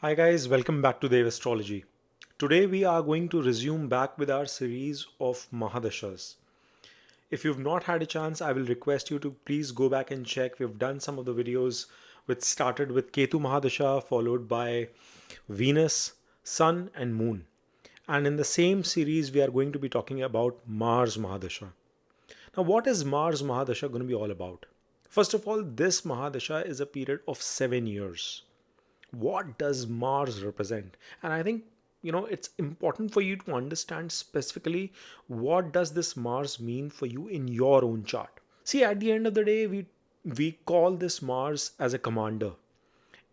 Hi guys, welcome back to Vedic Astrology. Today we are going to resume back with our series of Mahadashas. If you've not had a chance, I will request you to please go back and check. We've done some of the videos which started with Ketu Mahadasha, followed by Venus, Sun, and Moon. And in the same series, we are going to be talking about Mars Mahadasha. Now, what is Mars Mahadasha going to be all about? First of all, this Mahadasha is a period of 7 years. What does Mars represent? And I think it's important for you to understand specifically what does this Mars mean for you in your own chart. See, at the end of the day, we call this Mars as a commander.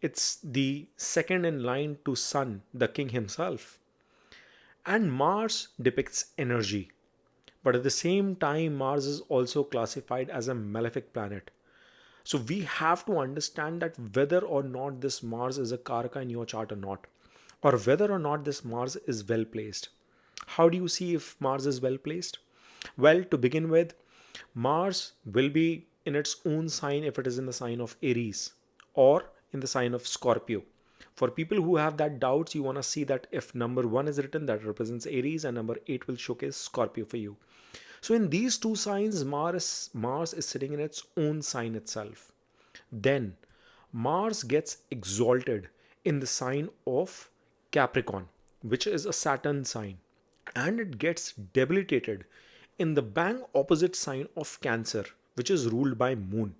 It's the second in line to Sun, the king himself. And Mars depicts energy. But at the same time, Mars is also classified as a malefic planet. So we have to understand that whether or not this Mars is a Karaka in your chart or not, or whether or not this Mars is well placed. How do you see if Mars is well placed? Well, to begin with, Mars will be in its own sign if it is in the sign of Aries or in the sign of Scorpio. For people who have that doubts, you want to see that if number 1 is written, that represents Aries, and number 8 will showcase Scorpio for you. So in these two signs, Mars is sitting in its own sign itself. Then Mars gets exalted in the sign of Capricorn, which is a Saturn sign, and it gets debilitated in the bang opposite sign of Cancer, which is ruled by Moon.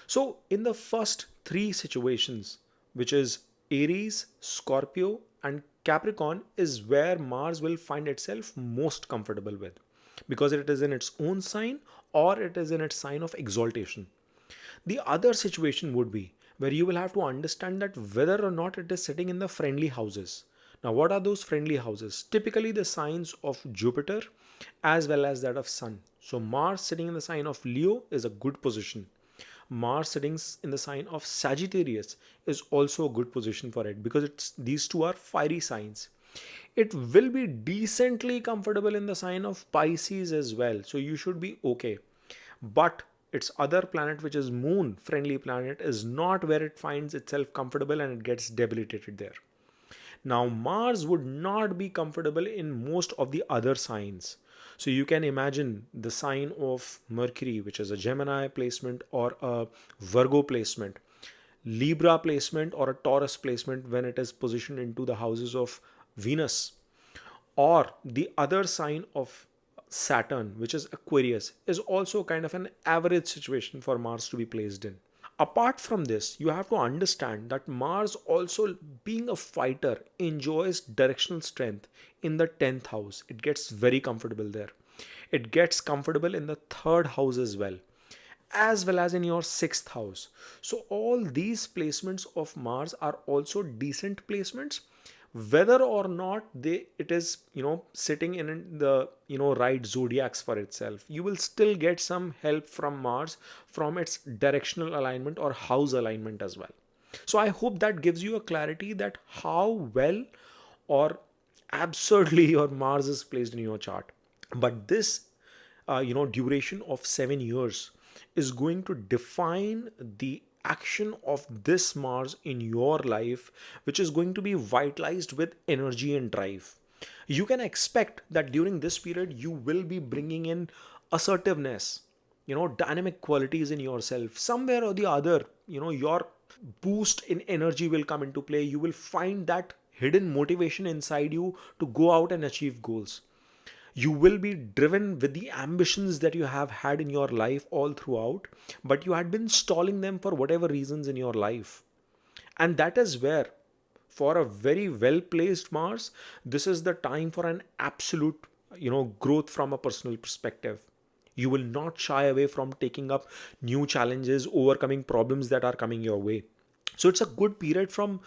So in the first three situations, which is Aries, Scorpio, and Capricorn, is where Mars will find itself most comfortable with, because it is in its own sign or it is in its sign of exaltation. The other situation would be where you will have to understand that whether or not it is sitting in the friendly houses. Now, what are those friendly houses? Typically, the signs of Jupiter as well as that of Sun. So, Mars sitting in the sign of Leo is a good position. Mars sitting in the sign of Sagittarius is also a good position for it, because these two are fiery signs. It will be decently comfortable in the sign of Pisces as well, so you should be okay. But its other planet, which is Moon friendly planet, is not where it finds itself comfortable, and it gets debilitated there. Now, Mars would not be comfortable in most of the other signs. So you can imagine the sign of Mercury, which is a Gemini placement or a Virgo placement, Libra placement or a Taurus placement when it is positioned into the houses of Venus, or the other sign of Saturn, which is Aquarius, is also kind of an average situation for Mars to be placed in. Apart from this, you have to understand that Mars, also being a fighter, enjoys directional strength in the 10th house. It gets very comfortable there. It gets comfortable in the third house as well as in your sixth house. So all these placements of Mars are also decent placements, whether or not it is sitting in the right zodiacs for itself. You will still get some help from Mars from its directional alignment or house alignment as well. So I hope that gives you a clarity that how well or absurdly your Mars is placed in your chart. But this duration of 7 years is going to define the action of this Mars in your life, which is going to be vitalized with energy and drive. You can expect that during this period, you will be bringing in assertiveness, dynamic qualities in yourself. Somewhere or the other, your boost in energy will come into play. You will find that hidden motivation inside you to go out and achieve goals. You will be driven with the ambitions that you have had in your life all throughout, but you had been stalling them for whatever reasons in your life. And that is where, for a very well placed Mars, this is the time for an absolute growth from a personal perspective. You will not shy away from taking up new challenges, overcoming problems that are coming your way. So it's a good period from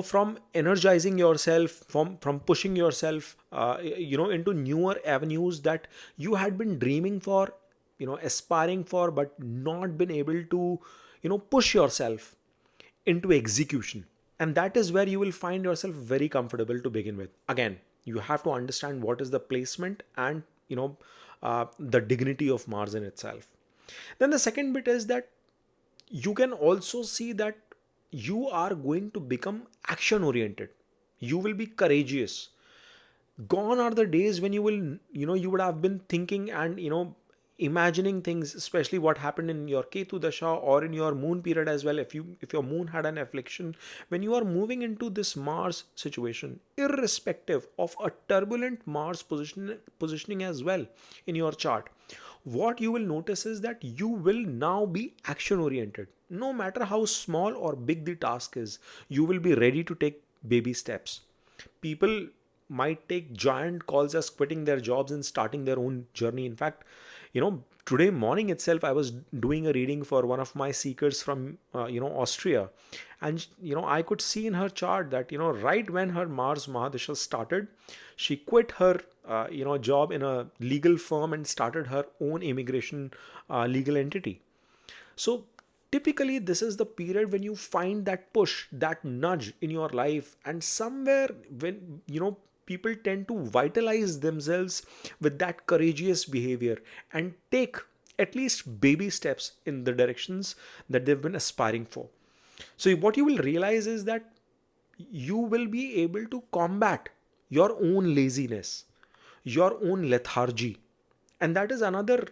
from energizing yourself, from pushing yourself into newer avenues that you had been dreaming for, aspiring for, but not been able to push yourself into execution. And that is where you will find yourself very comfortable to begin with. Again, you have to understand what is the placement and the dignity of Mars in itself. Then the second bit is that you can also see that you are going to become action oriented. You will be courageous. Gone are the days when you would have been thinking and imagining things, especially what happened in your Ketu dasha or in your moon period as well. If your moon had an affliction, when you are moving into this Mars situation, irrespective of a turbulent Mars positioning as well in your chart, what you will notice is that you will now be action oriented. No matter how small or big the task is, you will be ready to take baby steps. People might take giant calls as quitting their jobs and starting their own journey. In fact, today morning itself, I was doing a reading for one of my seekers from Austria, and I could see in her chart that right when her Mars Mahadasha started, she quit her job in a legal firm and started her own immigration legal entity. So typically, this is the period when you find that push, that nudge in your life, and somewhere when people tend to vitalize themselves with that courageous behavior and take at least baby steps in the directions that they've been aspiring for. So, what you will realize is that you will be able to combat your own laziness, your own lethargy. And that is another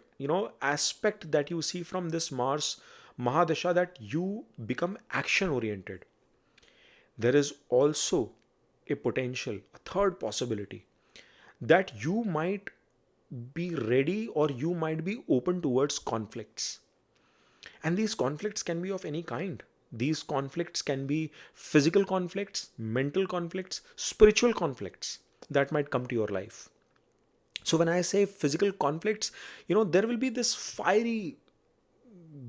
aspect that you see from this Mars Mahadasha, that you become action oriented. There is also a potential, a third possibility, that you might be ready or you might be open towards conflicts. And these conflicts can be of any kind. These conflicts can be physical conflicts, mental conflicts, spiritual conflicts that might come to your life. So when I say physical conflicts, there will be this fiery,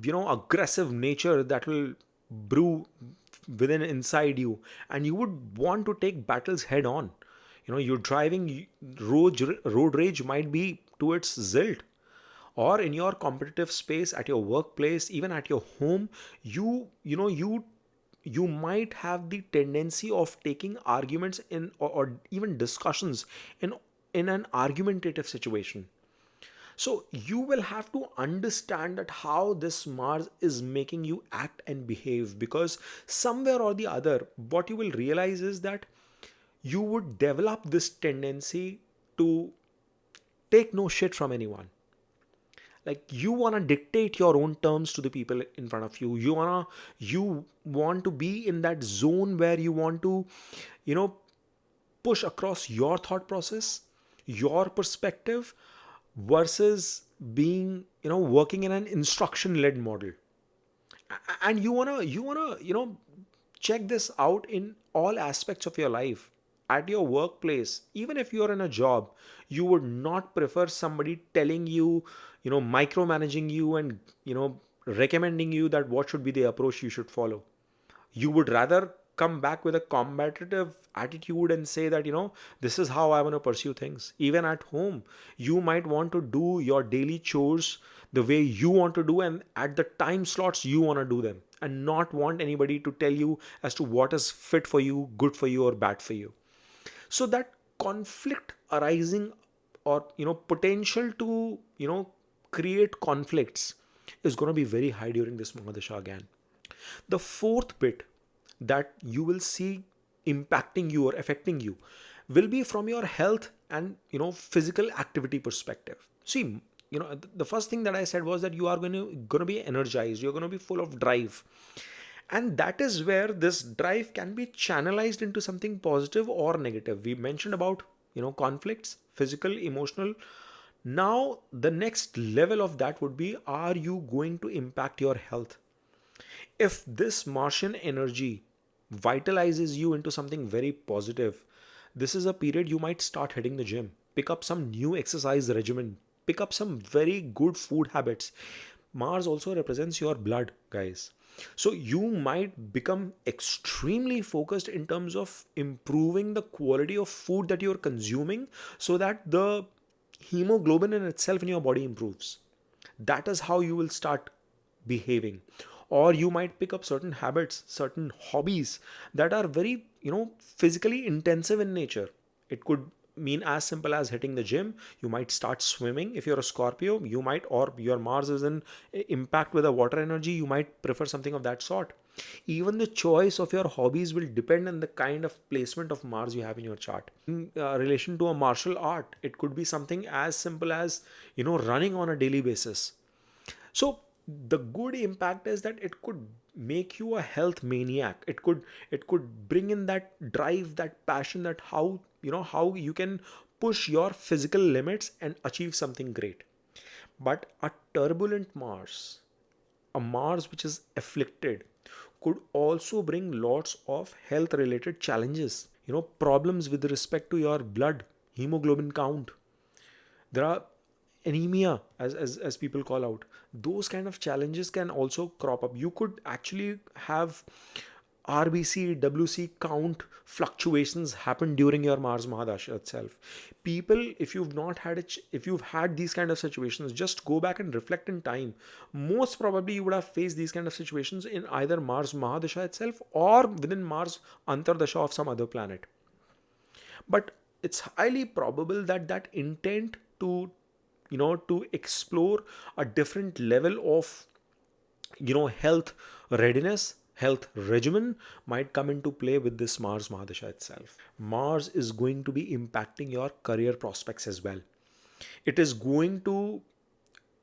aggressive nature that will brew within inside you, and you would want to take battles head on. You're driving, road rage might be to its zilt, or in your competitive space at your workplace, even at your home, you might have the tendency of taking arguments or even discussions in an argumentative situation. So you will have to understand that how this Mars is making you act and behave, because somewhere or the other, what you will realize is that you would develop this tendency to take no shit from anyone. Like, you want to dictate your own terms to the people in front of you. You want to be in that zone where you want to you know push across your thought process, your perspective, versus being working in an instruction led model. And you wanna check this out in all aspects of your life. At your workplace, even if you're in a job, you would not prefer somebody telling you, micromanaging you, and recommending you that what should be the approach you should follow. You would rather come back with a combative attitude and say that this is how I want to pursue things. Even at home, you might want to do your daily chores the way you want to do, and at the time slots you want to do them, and not want anybody to tell you as to what is fit for you, good for you, or bad for you. So that conflict arising, or potential to create conflicts, is going to be very high during this Mahadasha again. The fourth bit that you will see impacting you or affecting you will be from your health and physical activity perspective. See, the first thing that I said was that you are going to be energized, you're going to be full of drive. And that is where this drive can be channelized into something positive or negative. We mentioned about conflicts, physical, emotional. Now the next level of that would be, are you going to impact your health? If this Martian energy vitalizes you into something very positive, this is a period you might start hitting the gym, pick up some new exercise regimen, pick up some very good food habits. Mars also represents your blood, guys. So you might become extremely focused in terms of improving the quality of food that you're consuming, so that the hemoglobin in itself in your body improves. That is how you will start behaving. Or you might pick up certain habits, certain hobbies that are very physically intensive in nature. It could mean as simple as hitting the gym. You might start swimming. If you're a Scorpio, you might, or your Mars is in impact with a water energy, you might prefer something of that sort. Even the choice of your hobbies will depend on the kind of placement of Mars you have in your chart. Relation to a martial art, it could be something as simple as, running on a daily basis. So the good impact is that it could make you a health maniac. It could bring in that drive, that passion, that how you can push your physical limits and achieve something great. But a turbulent Mars, a Mars which is afflicted, could also bring lots of health related challenges. Problems with respect to your blood hemoglobin count. There are anemia, as people call out. Those kind of challenges can also crop up. You could actually have RBC, WC count fluctuations happen during your Mars Mahadasha itself. People, if you've not had if you've had these kind of situations, just go back and reflect in time. Most probably you would have faced these kind of situations in either Mars Mahadasha itself or within Mars Antardasha of some other planet. But it's highly probable that that intent to explore a different level of health readiness, health regimen, might come into play with this Mars Mahadasha itself. Mars is going to be impacting your career prospects as well. It is going to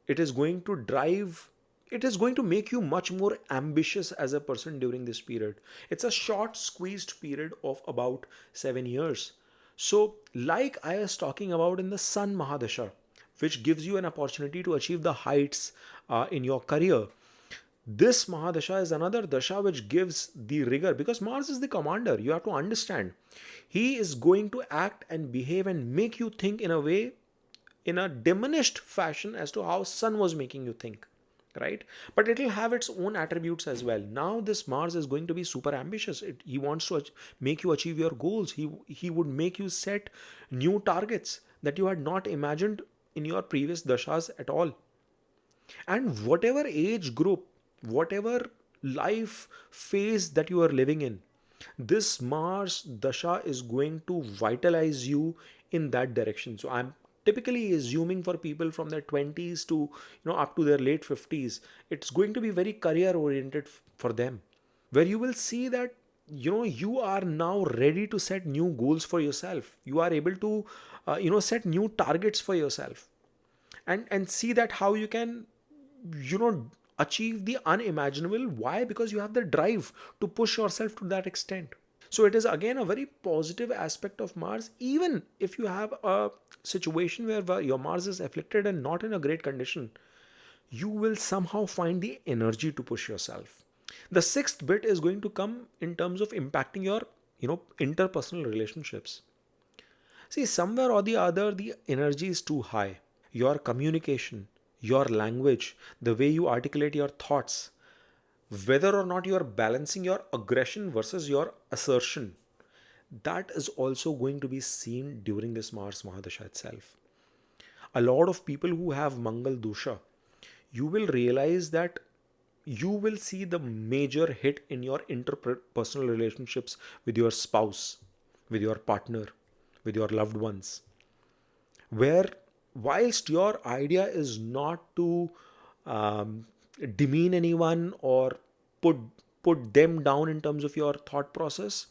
it is going to drive it is going to make you much more ambitious as a person during this period. It's a short squeezed period of about 7 years. So like I was talking about in the Sun Mahadasha, which gives you an opportunity to achieve the heights in your career, this Mahadasha is another dasha which gives the rigor, because Mars is the commander. You have to understand. He is going to act and behave and make you think in a way, in a diminished fashion as to how Sun was making you think, right? But it will have its own attributes as well. Now this Mars is going to be super ambitious. He wants to make you achieve your goals. He would make you set new targets that you had not imagined in your previous dashas at all. And whatever age group, whatever life phase that you are living in, this Mars dasha is going to vitalize you in that direction. So I'm typically assuming for people from their 20s to up to their late 50s, it's going to be very career oriented for them, where you will see that you are now ready to set new goals for yourself. You are able to set new targets for yourself, and see that how you can you know achieve the unimaginable. Why? Because you have the drive to push yourself to that extent. So it is again a very positive aspect of Mars. Even if you have a situation where your Mars is afflicted and not in a great condition, you will somehow find the energy to push yourself. The sixth bit is going to come in terms of impacting your interpersonal relationships. See, somewhere or the other, the energy is too high. Your communication, your language, the way you articulate your thoughts, whether or not you are balancing your aggression versus your assertion, that is also going to be seen during this Mars Mahadasha itself. A lot of people who have Mangal Dosha, you will realize that you will see the major hit in your interpersonal relationships with your spouse, with your partner, with your loved ones, where whilst your idea is not to um, demean anyone or put put them down in terms of your thought process,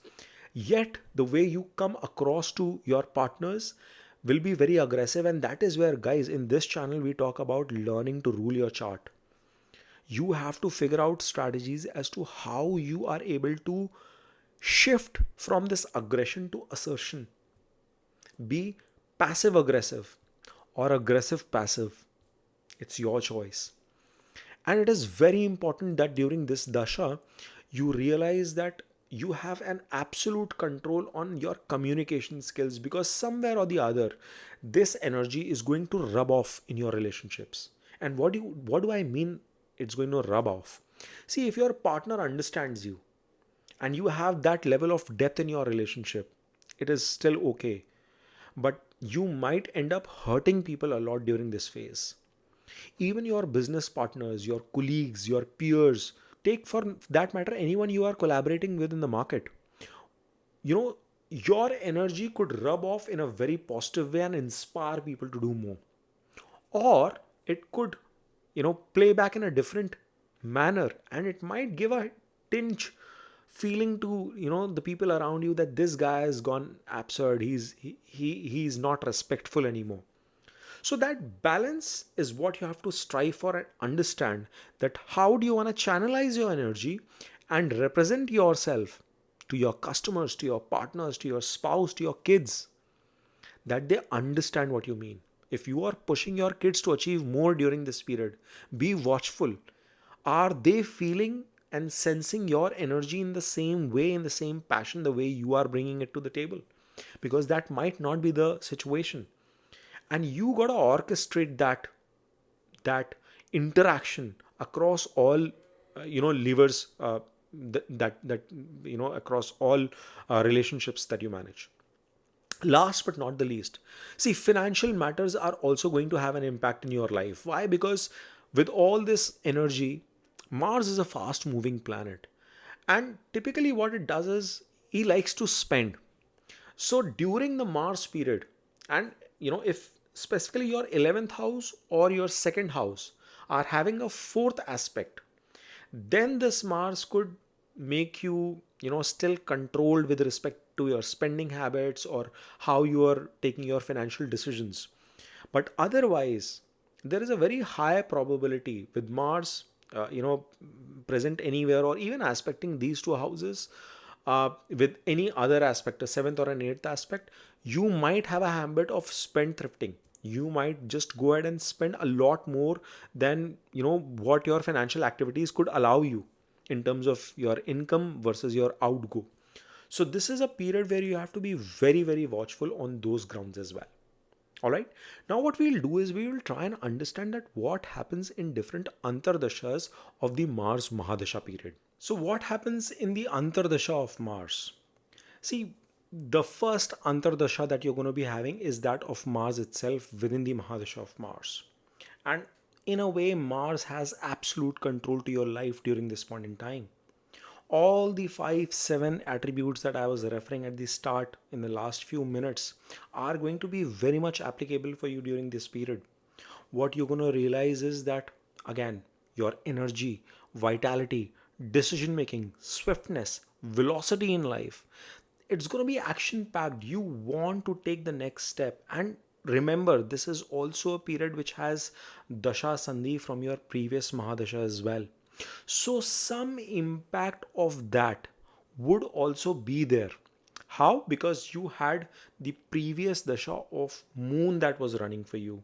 yet the way you come across to your partners will be very aggressive. And that is where, guys, in this channel we talk about learning to rule your chart. You have to figure out strategies as to how you are able to shift from this aggression to assertion. Be passive aggressive or aggressive passive. It's your choice. And it is very important that during this dasha, you realize that you have an absolute control on your communication skills, because somewhere or the other, this energy is going to rub off in your relationships. And what do I mean it's going to rub off? See, if your partner understands you and you have that level of depth in your relationship, it is still okay. But you might end up hurting people a lot during this phase. Even your business partners, your colleagues, your peers, take for that matter anyone you are collaborating with in the market. You know, your energy could rub off in a very positive way and inspire people to do more, or it could play back in a different manner, and it might give a tinge feeling to the people around you that this guy has gone absurd, he's not respectful anymore. So that balance is what you have to strive for and understand, that how do you want to channelize your energy and represent yourself to your customers, to your partners, to your spouse, to your kids, that they understand what you mean. If you are pushing your kids to achieve more during this period, be watchful. Are they feeling and sensing your energy in the same way, in the same passion, the way you are bringing it to the table? Because that might not be the situation. And you got to orchestrate that interaction across all levers, that across all relationships that you manage. Last but not the least, see, financial matters are also going to have an impact in your life. Why? Because with all this energy, Mars is a fast moving planet, and typically what it does is he likes to spend. So during the Mars period, and if specifically your 11th house or your second house are having a fourth aspect, then this Mars could make you, still controlled with respect to your spending habits or how you are taking your financial decisions. But otherwise, there is a very high probability with Mars, present anywhere or even aspecting these two houses, with any other aspect, a seventh or an eighth aspect, you might have a habit of spend thrifting. You might just go ahead and spend a lot more than what your financial activities could allow you in terms of your income versus your outgo. So this is a period where you have to be very, very watchful on those grounds as well. All right. Now, what we'll do is we will try and understand that what happens in different antardashas of the Mars Mahadasha period. So, what happens in the Antardasha of Mars? See, the first Antardasha that you're going to be having is that of Mars itself within the Mahadasha of Mars. And in a way, Mars has absolute control to your life during this point in time. All the 5 7 attributes that I was referring at the start in the last few minutes are going to be very much applicable for you during this period. What you're going to realize is that, again, your energy, vitality, decision making, swiftness, velocity in life, it's going to be action packed. You want to take the next step. And remember, this is also a period which has Dasha Sandhi from your previous Mahadasha as well. So some impact of that would also be there. How? Because you had the previous dasha of moon that was running for you.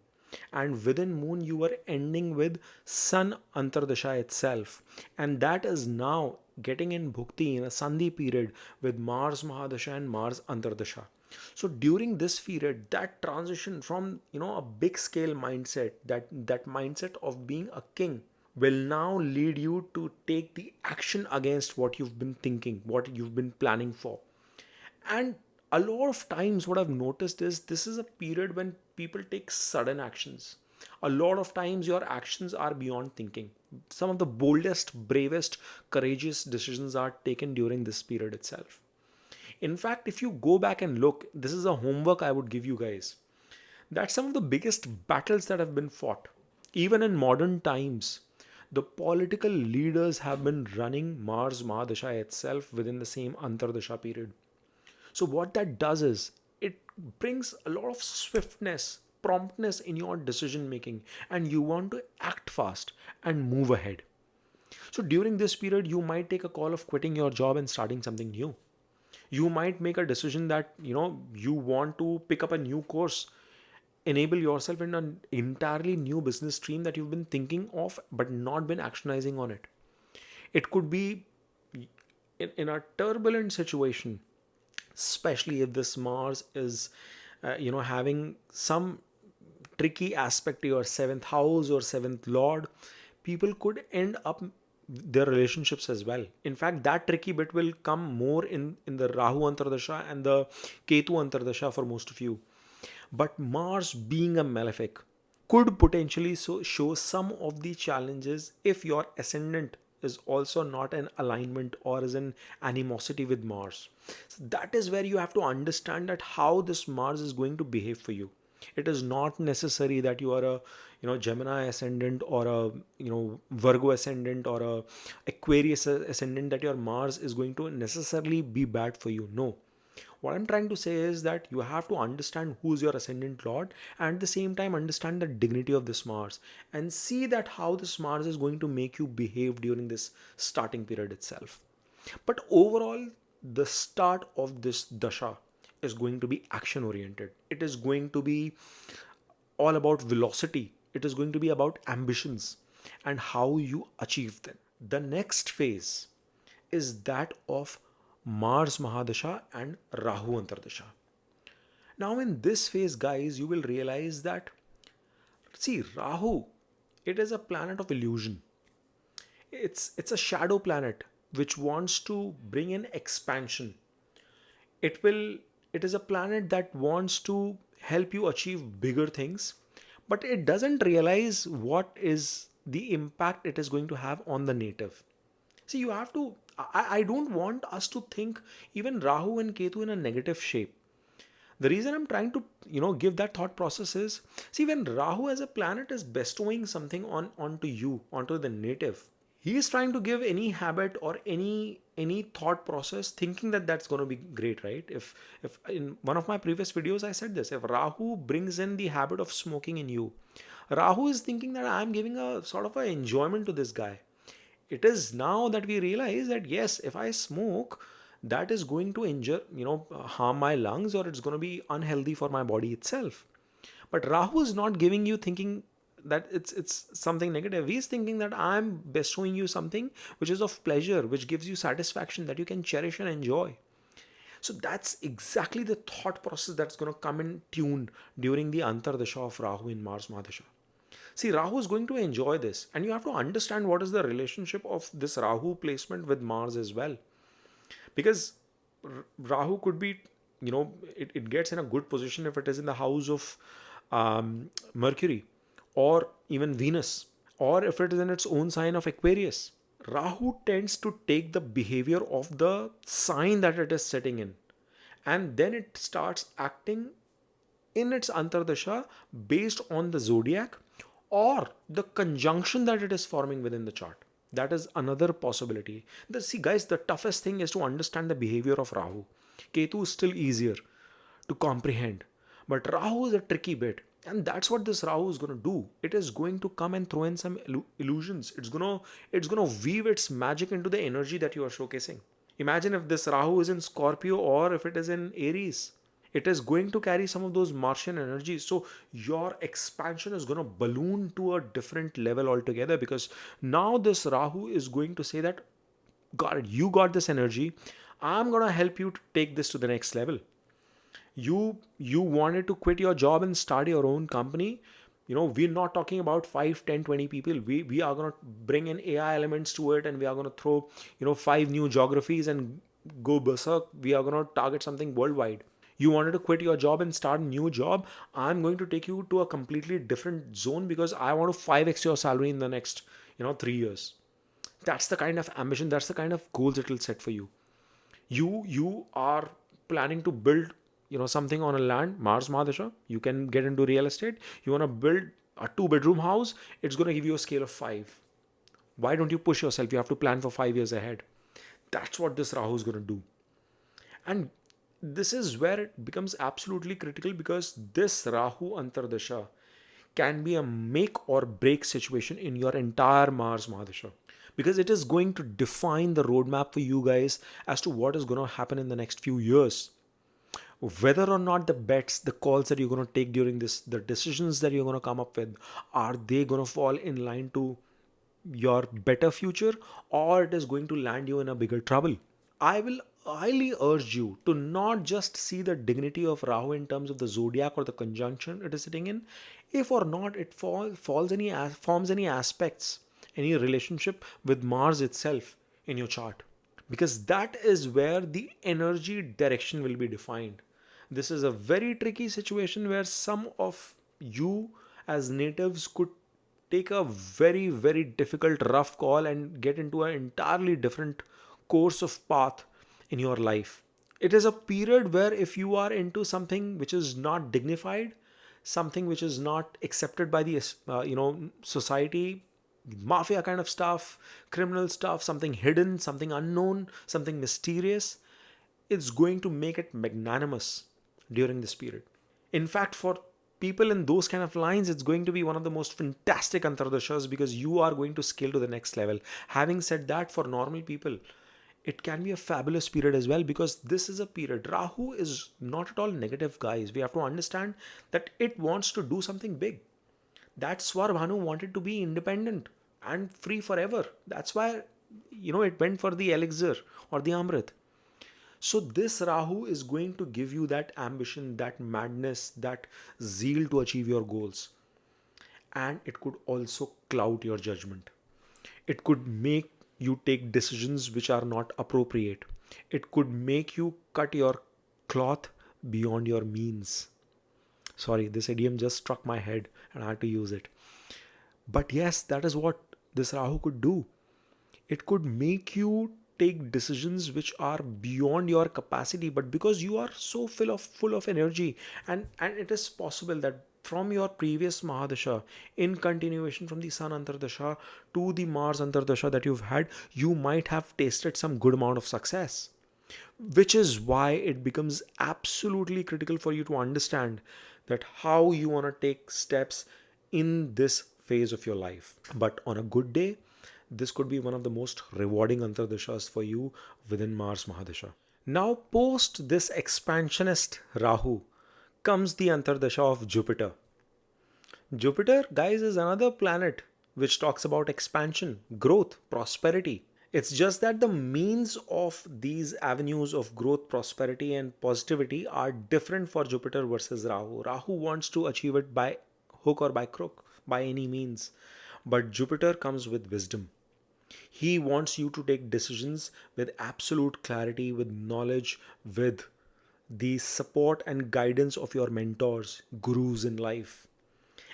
And within moon, you were ending with sun antardasha itself. And that is now getting in bhukti in a sandhi period with Mars Mahadasha and Mars Antardasha. So during this period, that transition from a big scale mindset, that mindset of being a king, will now lead you to take the action against what you've been thinking, what you've been planning for. And a lot of times, what I've noticed is this is a period when people take sudden actions. A lot of times, your actions are beyond thinking. Some of the boldest, bravest, courageous decisions are taken during this period itself. In fact, if you go back and look, this is a homework I would give you guys, that some of the biggest battles that have been fought, even in modern times, the political leaders have been running Mars Mahadasha itself within the same Antardasha period. So, what that does is it brings a lot of swiftness, promptness in your decision making, and you want to act fast and move ahead. So, during this period, you might take a call of quitting your job and starting something new. You might make a decision that you want to pick up a new course, enable yourself in an entirely new business stream that you've been thinking of but not been actionizing on it. It could be in a turbulent situation, especially if this Mars is having some tricky aspect to your seventh house or seventh lord. People could end up their relationships as well. In fact, that tricky bit will come more in the Rahu Antardasha and the Ketu Antardasha for most of you. But Mars being a malefic could potentially show some of the challenges if your ascendant is also not in alignment or is in animosity with Mars. So that is where you have to understand that how this Mars is going to behave for you. It is not necessary that you are a Gemini ascendant or a Virgo ascendant or a Aquarius ascendant, that your Mars is going to necessarily be bad for you. No, what I'm trying to say is that you have to understand who's your ascendant lord, and at the same time understand the dignity of this Mars, and see that how this Mars is going to make you behave during this starting period itself. But overall, the start of this dasha is going to be action oriented. It is going to be all about velocity. It is going to be about ambitions and how you achieve them. The next phase is that of Mars Mahadasha and Rahu Antardasha. Now, in this phase, guys, you will realize that, see, Rahu, it is a planet of illusion. It's a shadow planet which wants to bring in expansion. It is a planet that wants to help you achieve bigger things, but it doesn't realize what is the impact it is going to have on the native. See, you have to, I don't want us to think even Rahu and Ketu in a negative shape. The reason I'm trying to, give that thought process is, see, when Rahu as a planet is bestowing something onto you, onto the native, he is trying to give any habit or any thought process thinking that that's going to be great, right? If in one of my previous videos I said this, if Rahu brings in the habit of smoking in you, Rahu is thinking that I'm giving a sort of a enjoyment to this guy. It is now that we realize that yes, if I smoke, that is going to injure, harm my lungs, or it's going to be unhealthy for my body itself. But Rahu is not giving you thinking that it's something negative. He's thinking that I'm bestowing you something which is of pleasure, which gives you satisfaction, that you can cherish and enjoy. So that's exactly the thought process that's going to come in tune during the Antardasha of Rahu in Mars Mahadasha. See, Rahu is going to enjoy this, and you have to understand what is the relationship of this Rahu placement with Mars as well. Because Rahu could be, it gets in a good position if it is in the house of Mercury or even Venus, or if it is in its own sign of Aquarius. Rahu tends to take the behavior of the sign that it is sitting in, and then it starts acting in its Antardasha based on the zodiac or the conjunction that it is forming within the chart. That is another possibility. See, guys, the toughest thing is to understand the behavior of Rahu. Ketu is still easier to comprehend, but Rahu is a tricky bit. And that's what this Rahu is going to do. It is going to come and throw in some illusions. It's gonna weave its magic into the energy that you are showcasing. Imagine if this Rahu is in Scorpio or if it is in Aries. It is going to carry some of those Martian energies. So your expansion is going to balloon to a different level altogether, because now this Rahu is going to say that, God, you got this energy. I'm going to help you to take this to the next level. You wanted to quit your job and start your own company. We're not talking about 5, 10, 20 people. We are going to bring in AI elements to it, and we are going to throw 5 new geographies and go berserk. We are going to target something worldwide. You wanted to quit your job and start a new job. I'm going to take you to a completely different zone because I want to 5x your salary in the next 3 years. That's the kind of ambition, that's the kind of goals it will set for you. You are planning to build something on a land, Mars Mahadasha. You can get into real estate. You want to build a 2-bedroom house. It's going to give you a scale of 5. Why don't you push yourself? You have to plan for 5 years ahead. That's what this Rahu is going to do. And this is where it becomes absolutely critical, because this Rahu Antardasha can be a make or break situation in your entire Mars Mahadasha, because it is going to define the roadmap for you guys as to what is going to happen in the next few years. Whether or not the bets, the calls that you're going to take during this, the decisions that you're going to come up with, are they going to fall in line to your better future, or it is going to land you in a bigger trouble? I will highly urge you to not just see the dignity of Rahu in terms of the zodiac or the conjunction it is sitting in, if or not it forms any aspects, any relationship with Mars itself in your chart, because that is where the energy direction will be defined. This is a very tricky situation where some of you as natives could take a very, very difficult, rough call and get into an entirely different course of path in your life. It is a period where if you are into something which is not dignified, something which is not accepted by the society, mafia kind of stuff, criminal stuff, something hidden, something unknown, something mysterious, it's going to make it magnanimous during this period. In fact, for people in those kind of lines, it's going to be one of the most fantastic Antardashas because you are going to scale to the next level. Having said that, for normal people, it can be a fabulous period as well because this is a period. Rahu is not at all negative, guys. We have to understand that it wants to do something big. That Swarbhanu wanted to be independent and free forever. That's why, it went for the elixir or the Amrit. So this Rahu is going to give you that ambition, that madness, that zeal to achieve your goals. And it could also cloud your judgment. It could make you take decisions which are not appropriate. It could make you cut your cloth beyond your means. Sorry, this idiom just struck my head and I had to use it. But yes, that is what this Rahu could do. It could make you take decisions which are beyond your capacity, but because you are so full of energy, and it is possible that from your previous Mahadasha, in continuation from the Sun Antardasha to the Mars Antardasha that you've had, you might have tasted some good amount of success. Which is why it becomes absolutely critical for you to understand that how you want to take steps in this phase of your life. But on a good day, this could be one of the most rewarding Antardashas for you within Mars Mahadasha. Now, post this expansionist Rahu comes the Antardasha of Jupiter. Jupiter, guys, is another planet which talks about expansion, growth, prosperity. It's just that the means of these avenues of growth, prosperity, and positivity are different for Jupiter versus Rahu. Rahu wants to achieve it by hook or by crook, by any means. But Jupiter comes with wisdom. He wants you to take decisions with absolute clarity, with knowledge, with the support and guidance of your mentors, gurus in life.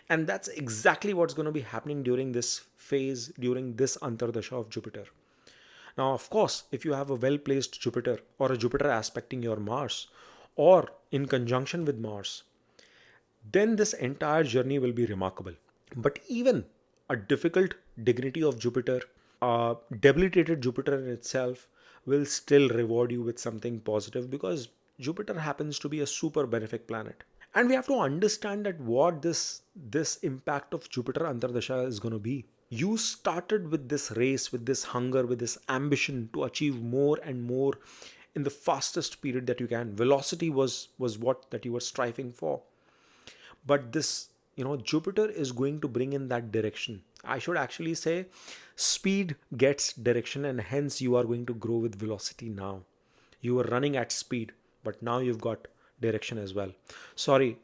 And that's exactly what's going to be happening during this phase, during this Antardasha of Jupiter. Now, of course, if you have a well-placed Jupiter or a Jupiter aspecting your Mars or in conjunction with Mars, then this entire journey will be remarkable. But even a difficult dignity of Jupiter, a debilitated Jupiter in itself will still reward you with something positive because Jupiter happens to be a super benefic planet. And we have to understand that what this impact of Jupiter Antardasha is going to be. You started with this race, with this hunger, with this ambition to achieve more and more in the fastest period that you can. Velocity was what that you were striving for. But this, Jupiter is going to bring in that direction. I should actually say speed gets direction, and hence you are going to grow with velocity now. You were running at speed, but now you've got direction as well. Sorry,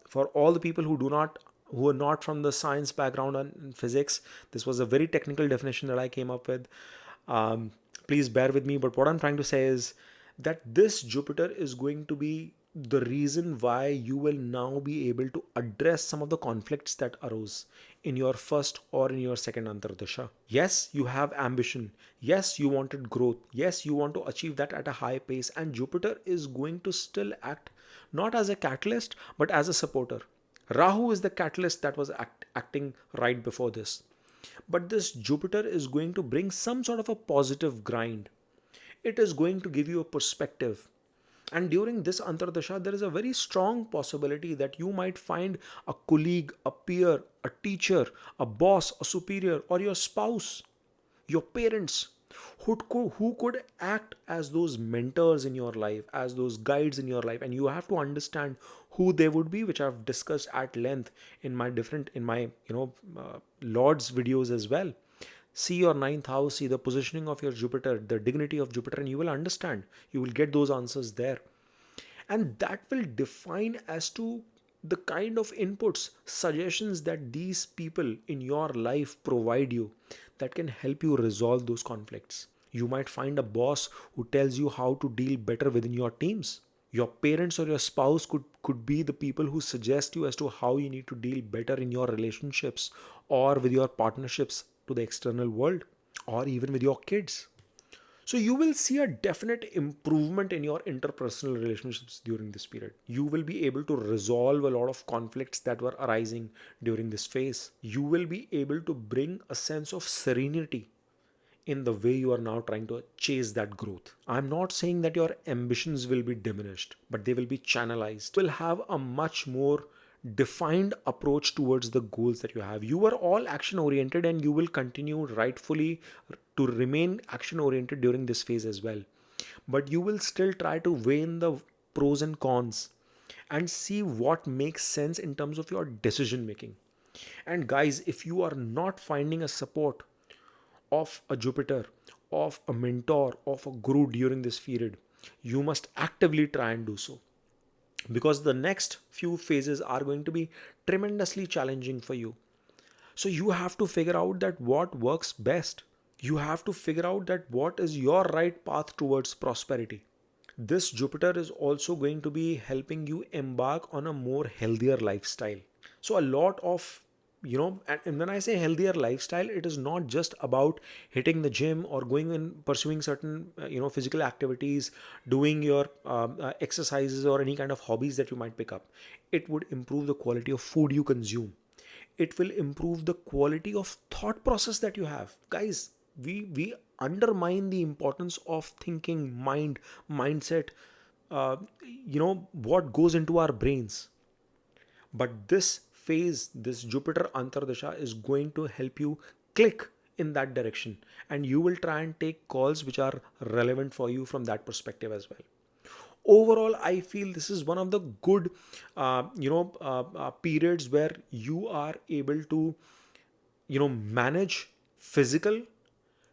for all the people who are not from the science background and physics, this was a very technical definition that I came up with. Please bear with me, but what I'm trying to say is that this Jupiter is going to be the reason why you will now be able to address some of the conflicts that arose in your first or in your second Antardasha. Yes, you have ambition. Yes, you wanted growth. Yes, you want to achieve that at a high pace, and Jupiter is going to still act not as a catalyst but as a supporter. Rahu is the catalyst that was acting right before this. But this Jupiter is going to bring some sort of a positive grind. It is going to give you a perspective. And during this Antardasha, there is a very strong possibility that you might find a colleague, a peer, a teacher, a boss, a superior, or your spouse, your parents, who could act as those mentors in your life, as those guides in your life. And you have to understand who they would be, which I've discussed at length in my Lord's videos as well. See your ninth house, see the positioning of your Jupiter, the dignity of Jupiter, and you will understand. You will get those answers there. And that will define as to the kind of inputs, suggestions that these people in your life provide you that can help you resolve those conflicts. You might find a boss who tells you how to deal better within your teams. Your parents or your spouse could be the people who suggest you as to how you need to deal better in your relationships or with your partnerships to the external world, or even with your kids. So you will see a definite improvement in your interpersonal relationships during this period. You will be able to resolve a lot of conflicts that were arising during this phase. You will be able to bring a sense of serenity in the way you are now trying to chase that growth. I'm not saying that your ambitions will be diminished, but they will be channelized. You will have a much more defined approach towards the goals that you have. You were all action oriented and you will continue rightfully to remain action oriented during this phase as well. But you will still try to weigh in the pros and cons and see what makes sense in terms of your decision making. And guys, if you are not finding a support of a Jupiter, of a mentor, of a guru during this period, you must actively try and do so. Because the next few phases are going to be tremendously challenging for you. So you have to figure out that what works best. You have to figure out that what is your right path towards prosperity. This Jupiter is also going to be helping you embark on a more healthier lifestyle. So a lot of, and when I say healthier lifestyle, it is not just about hitting the gym or going and pursuing certain physical activities, doing your exercises or any kind of hobbies that you might pick up. It would improve the quality of food you consume. It will improve the quality of thought process that you have. Guys, we undermine the importance of thinking, mindset, what goes into our brains. But this phase, this Jupiter Antardasha, is going to help you click in that direction, and you will try and take calls which are relevant for you from that perspective as well. Overall, I feel this is one of the good periods where you are able to manage physical,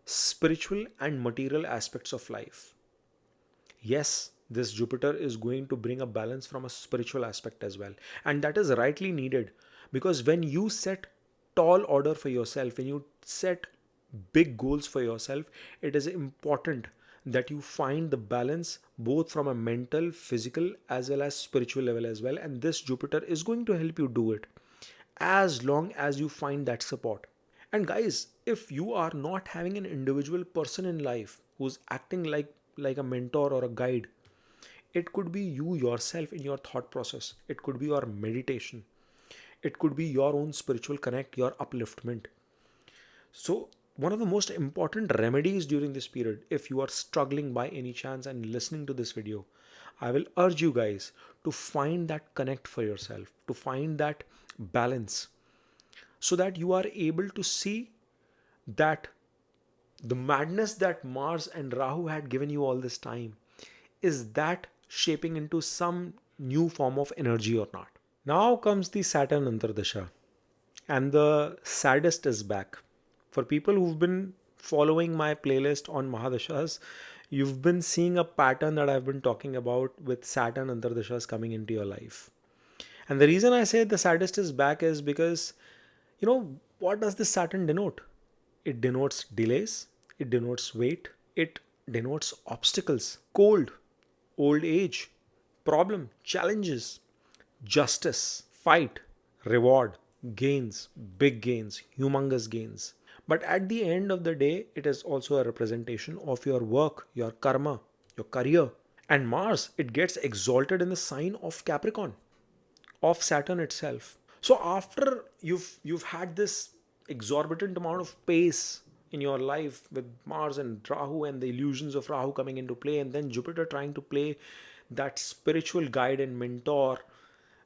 spiritual and material aspects of life. Yes, this Jupiter is going to bring a balance from a spiritual aspect as well. And that is rightly needed, because when you set tall order for yourself, when you set big goals for yourself, it is important that you find the balance both from a mental, physical as well as spiritual level as well. And this Jupiter is going to help you do it as long as you find that support. And guys, if you are not having an individual person in life who's acting like a mentor or a guide, it could be you yourself in your thought process. It could be your meditation. It could be your own spiritual connect, your upliftment. So one of the most important remedies during this period, if you are struggling by any chance and listening to this video, I will urge you guys to find that connect for yourself, to find that balance, so that you are able to see that the madness that Mars and Rahu had given you all this time, is that shaping into some new form of energy or not. Now comes the Saturn Antardasha, and the saddest is back. For people who've been following my playlist on Mahadashas, you've been seeing a pattern that I've been talking about with Saturn Antardashas coming into your life. And the reason I say the saddest is back is because, what does this Saturn denote? It denotes delays, it denotes weight, it denotes obstacles, cold, old age, problem, challenges, justice, fight, reward, gains, big gains, humongous gains. But at the end of the day, it is also a representation of your work, your karma, your career. And Mars, it gets exalted in the sign of Capricorn, of Saturn itself. So after you've had this exorbitant amount of pace in your life with Mars and Rahu and the illusions of Rahu coming into play, and then Jupiter trying to play that spiritual guide and mentor,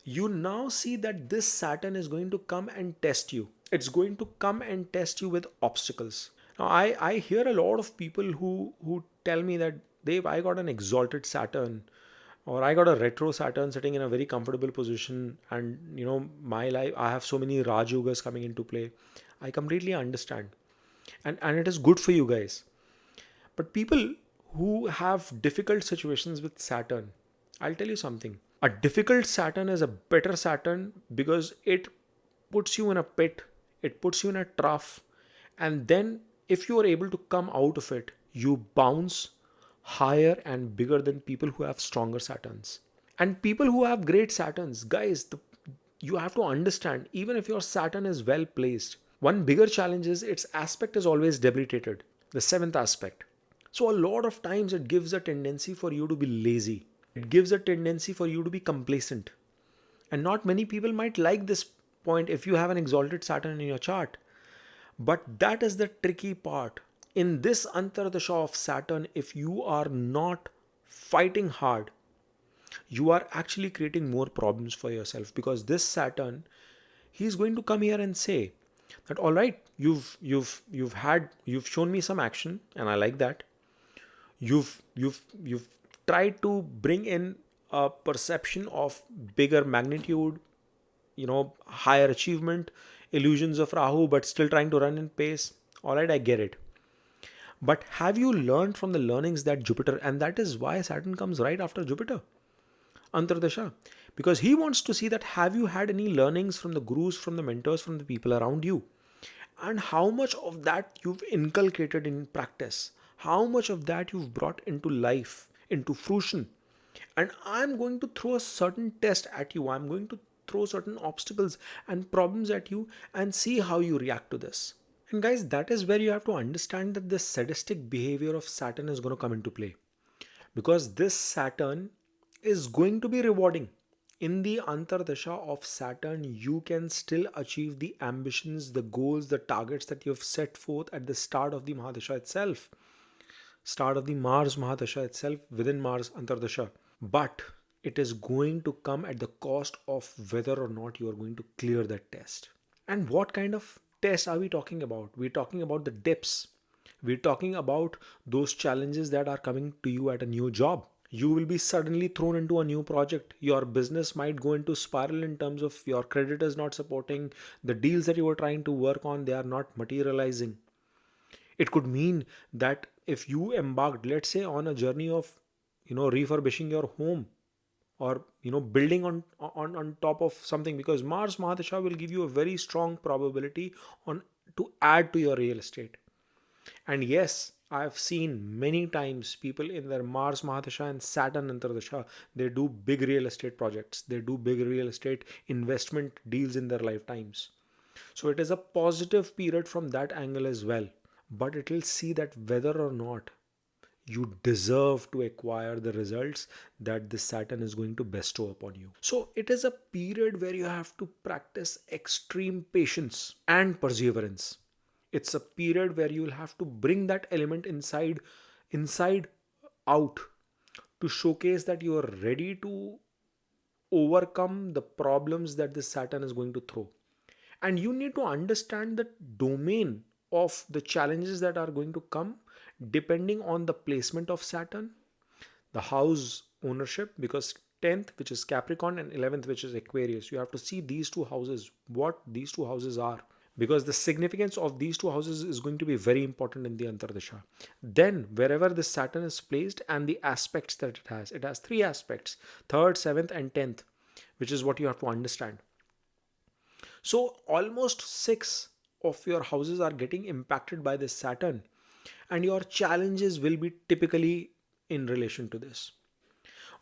you now see that this Saturn is going to come and test you. It's going to come and test you with obstacles. Now, I hear a lot of people who tell me that, Dave, I got an exalted Saturn, or I got a retro Saturn sitting in a very comfortable position, and my life, I have so many Raj Yogas coming into play. I completely understand. And it is good for you guys. But people who have difficult situations with Saturn, I'll tell you something. A difficult Saturn is a better Saturn because it puts you in a pit, it puts you in a trough, and then if you are able to come out of it, you bounce higher and bigger than people who have stronger Saturns. And people who have great Saturns, guys, you have to understand, even if your Saturn is well placed, One bigger challenge is its aspect is always debilitated, the seventh aspect. So, a lot of times it gives a tendency for you to be lazy, it gives a tendency for you to be complacent. And not many people might like this point if you have an exalted Saturn in your chart. But that is the tricky part. In this Antardasha of Saturn, if you are not fighting hard, you are actually creating more problems for yourself, because this Saturn, he's going to come here and say that all right, you've shown me some action and I like that. You've tried to bring in a perception of bigger magnitude, higher achievement, illusions of Rahu, but still trying to run in pace. All right, I get it. But have you learned from the learnings that Jupiter, and that is why Saturn comes right after Jupiter, Antardasha, because he wants to see that have you had any learnings from the gurus, from the mentors, from the people around you, and how much of that you've inculcated in practice, how much of that you've brought into life, into fruition. And I'm going to throw a certain test at you. I'm going to throw certain obstacles and problems at you and see how you react to this. And guys, that is where you have to understand that this sadistic behavior of Saturn is going to come into play. Because this Saturn is going to be rewarding. In the Antardasha of Saturn, you can still achieve the ambitions, the goals, the targets that you have set forth at the start of the Mahadasha itself. Start of the Mars Mahadasha itself within Mars Antardasha. But it is going to come at the cost of whether or not you are going to clear that test. And what kind of test are we talking about? We're talking about the dips. We're talking about those challenges that are coming to you at a new job. You will be suddenly thrown into a new project. Your business might go into spiral in terms of your creditors not supporting, the deals that you were trying to work on, they are not materializing. It could mean that if you embarked, let's say, on a journey of refurbishing your home, or building on top of something, because Mars Mahadasha will give you a very strong probability on to add to your real estate. And yes, I've seen many times people in their Mars Mahadasha and Saturn Antardasha, they do big real estate projects, they do big real estate investment deals in their lifetimes. So it is a positive period from that angle as well. But it will see that whether or not you deserve to acquire the results that this Saturn is going to bestow upon you. So it is a period where you have to practice extreme patience and perseverance. It's a period where you will have to bring that element inside out, to showcase that you are ready to overcome the problems that this Saturn is going to throw. And you need to understand the domain of the challenges that are going to come depending on the placement of Saturn, the house ownership, because 10th, which is Capricorn, and 11th, which is Aquarius, you have to see these two houses, what these two houses are, because the significance of these two houses is going to be very important in the Antardasha. Then, wherever the Saturn is placed and the aspects that it has three aspects: 3rd, 7th, and 10th, which is what you have to understand. So, almost 6 of your houses are getting impacted by this Saturn, and your challenges will be typically in relation to this.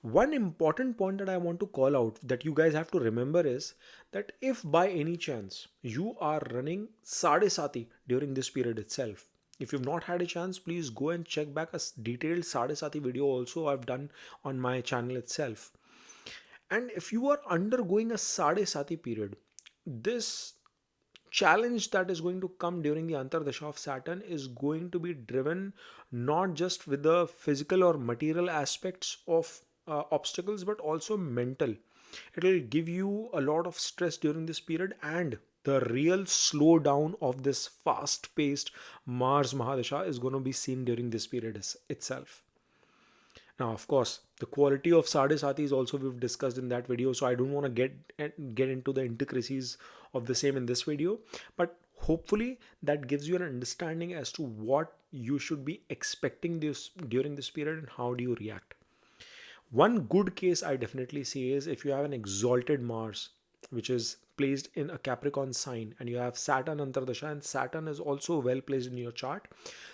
One important point that I want to call out that you guys have to remember is that if by any chance you are running Sade Sati during this period itself, if you've not had a chance, please go and check back a detailed Sade Sati video also I've done on my channel itself. And if you are undergoing a Sade Sati period, this challenge that is going to come during the Antardasha of Saturn is going to be driven not just with the physical or material aspects of obstacles, but also mental. It will give you a lot of stress during this period, and the real slowdown of this fast paced Mars Mahadasha is going to be seen during this period itself. Now, of course, the quality of Sade Sati is also we've discussed in that video, so I don't want to get into the intricacies of the same in this video, but hopefully that gives you an understanding as to what you should be expecting this during this period and how do you react. One good case I definitely see is if you have an exalted Mars, which is placed in a Capricorn sign, and you have Saturn Antardasha, and Saturn is also well placed in your chart,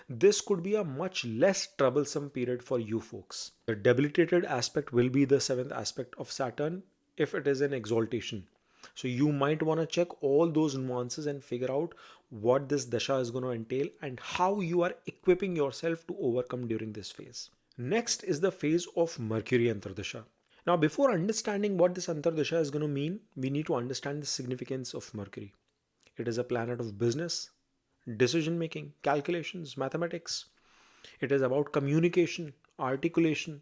this could be a much less troublesome period for you folks. The debilitated aspect will be the 7th aspect of Saturn if it is an exaltation. So you might want to check all those nuances and figure out what this dasha is going to entail, and how you are equipping yourself to overcome during this phase. Next is the phase of Mercury Antardasha. Now, before understanding what this Antardasha is going to mean, we need to understand the significance of Mercury. It is a planet of business, decision making, calculations, mathematics. It is about communication, articulation,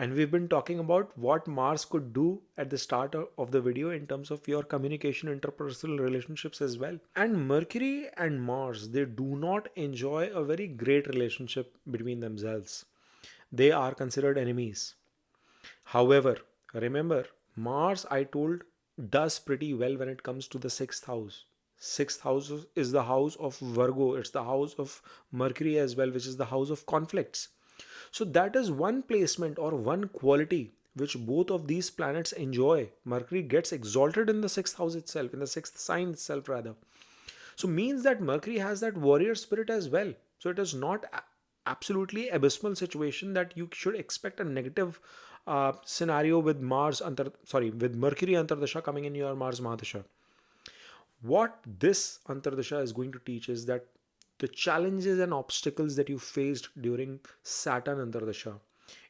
and we've been talking about what Mars could do at the start of the video in terms of your communication, interpersonal relationships as well. And Mercury and Mars, they do not enjoy a very great relationship between themselves. They are considered enemies. However, remember, Mars, I told, does pretty well when it comes to the sixth house. Sixth house is the house of Virgo, it's the house of Mercury as well, which is the house of conflicts. So, that is one placement or one quality which both of these planets enjoy. Mercury gets exalted in the sixth house itself, in the sixth sign itself, rather. So, means that Mercury has that warrior spirit as well. So, it is not absolutely abysmal situation that you should expect a negative scenario with with Mercury Antardasha coming in your Mars Mahadasha. What this Antardasha is going to teach is that the challenges and obstacles that you faced during Saturn Antardasha,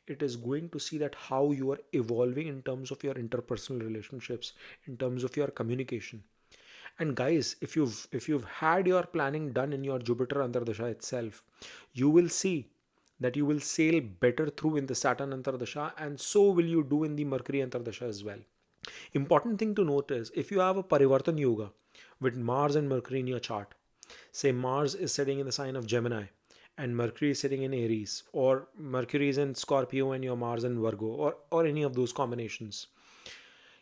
it is going to see that how you are evolving in terms of your interpersonal relationships, in terms of your communication. And guys, if you've had your planning done in your Jupiter Antardasha itself, you will see that you will sail better through in the Saturn Antardasha, and so will you do in the Mercury Antardasha as well. Important thing to note is if you have a Parivartan Yoga with Mars and Mercury in your chart, say Mars is sitting in the sign of Gemini and Mercury is sitting in Aries, or Mercury is in Scorpio and your Mars in Virgo, or any of those combinations,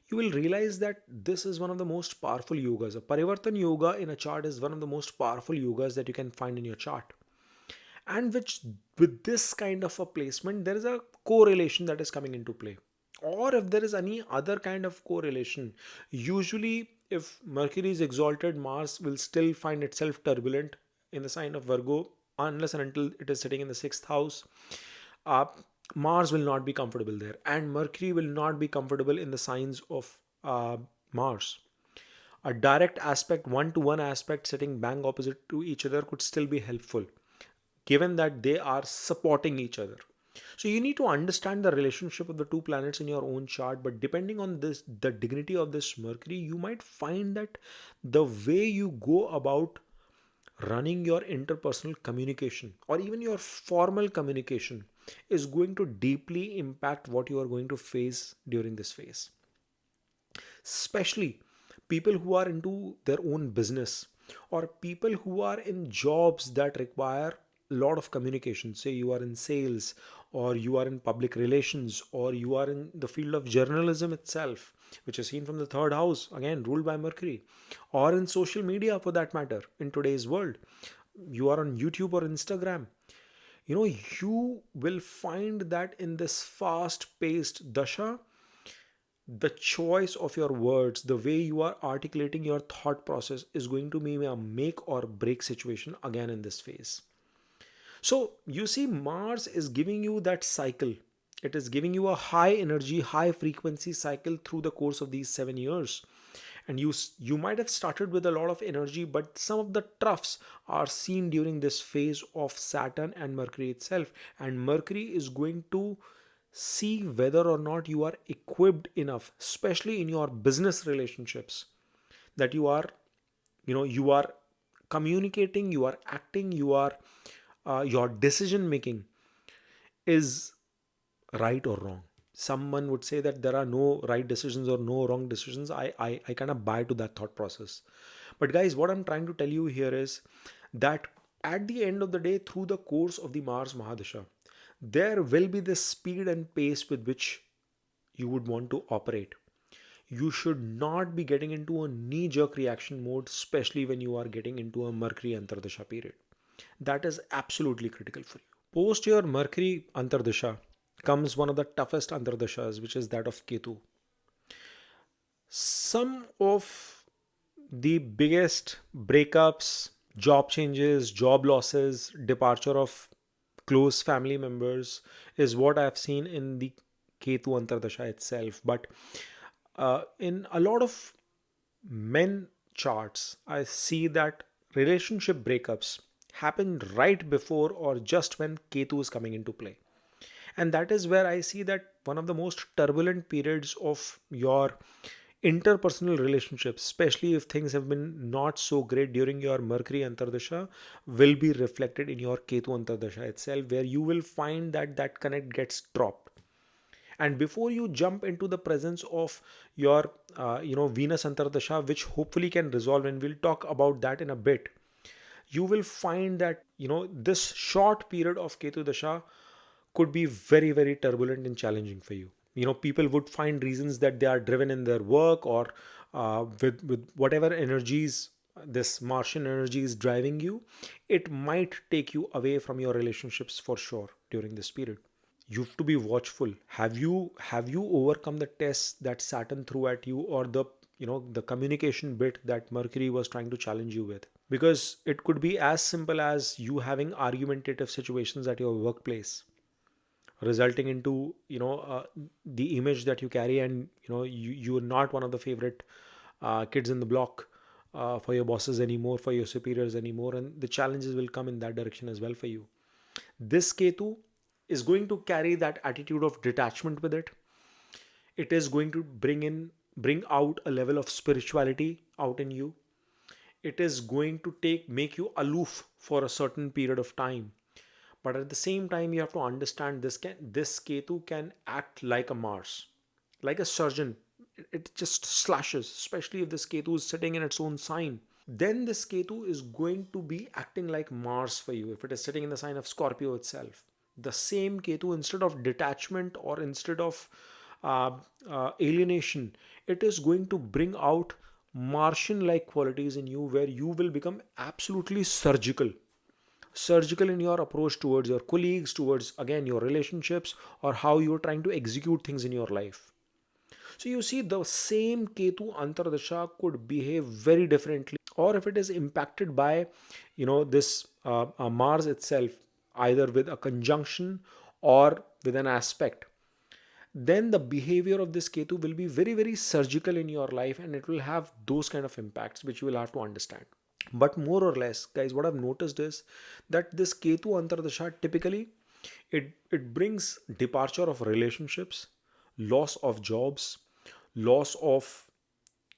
you will realize that this is one of the most powerful yogas. A Parivartan Yoga in a chart is one of the most powerful yogas that you can find in your chart. And which, with this kind of a placement, there is a correlation that is coming into play. Or if there is any other kind of correlation, usually if Mercury is exalted, Mars will still find itself turbulent in the sign of Virgo, unless and until it is sitting in the sixth house. uh, Mars will not be comfortable there, and Mercury will not be comfortable in the signs of Mars. A direct aspect, one to one aspect sitting bang opposite to each other could still be helpful, given that they are supporting each other. So you need to understand the relationship of the two planets in your own chart, but depending on this, the dignity of this Mercury, you might find that the way you go about running your interpersonal communication or even your formal communication is going to deeply impact what you are going to face during this phase. Especially people who are into their own business, or people who are in jobs that require a lot of communication. Say you are in sales, or you are in public relations, or you are in the field of journalism itself, which is seen from the third house, again ruled by Mercury, or in social media for that matter. In today's world, you are on YouTube or Instagram, you will find that in this fast paced dasha, the choice of your words, the way you are articulating your thought process, is going to be a make or break situation again in this phase. So you see, Mars is giving you that cycle. It is giving you a high energy, high frequency cycle through the course of these 7 years. And you might have started with a lot of energy, but some of the troughs are seen during this phase of Saturn and Mercury itself. And Mercury is going to see whether or not you are equipped enough, especially in your business relationships, that you are communicating, you are acting, your decision making is right or wrong. Someone would say that there are no right decisions or no wrong decisions. I kind of buy to that thought process. But guys, what I'm trying to tell you here is that at the end of the day, through the course of the Mars Mahadasha, there will be this speed and pace with which you would want to operate. You should not be getting into a knee jerk reaction mode, especially when you are getting into a Mercury Antardasha period. That is absolutely critical for you. Post your Mercury Antardasha comes one of the toughest Antardashas, which is that of Ketu. Some of the biggest breakups, job changes, job losses, departure of close family members is what I've seen in the Ketu Antardasha itself. But in a lot of men charts, I see that relationship breakups happen right before or just when Ketu is coming into play. And that is where I see that one of the most turbulent periods of your interpersonal relationships, especially if things have been not so great during your Mercury Antardasha, will be reflected in your Ketu Antardasha itself, where you will find that that connect gets dropped. And before you jump into the presence of your Venus Antardasha, which hopefully can resolve, and we'll talk about that in a bit, you will find that this short period of Ketu Dasha could be very, very turbulent and challenging for you. People would find reasons that they are driven in their work, or with whatever energies this Martian energy is driving you. It might take you away from your relationships for sure during this period. You have to be watchful. Have you overcome the tests that Saturn threw at you, or the communication bit that Mercury was trying to challenge you with? Because it could be as simple as you having argumentative situations at your workplace, resulting into the image that you carry, and you're not one of the favorite kids in the block for your bosses anymore, for your superiors anymore, and the challenges will come in that direction as well for you. This Ketu is going to carry that attitude of detachment with it. It is going to bring out a level of spirituality out in you. It is going to make you aloof for a certain period of time. But at the same time, you have to understand this Ketu can act like a Mars, like a surgeon. It just slashes, especially if this Ketu is sitting in its own sign. Then this Ketu is going to be acting like Mars for you if it is sitting in the sign of Scorpio itself. The same Ketu, instead of detachment or instead of alienation, it is going to bring out Martian like qualities in you, where you will become absolutely surgical in your approach towards your colleagues, towards again your relationships, or how you're trying to execute things in your life. So you see, the same Ketu Antardasha could behave very differently, or if it is impacted by, this Mars itself, either with a conjunction or with an aspect, then the behavior of this Ketu will be very, very surgical in your life, and it will have those kind of impacts which you will have to understand. But more or less, guys, what I've noticed is that this Ketu Antardasha typically it brings departure of relationships, loss of jobs, loss of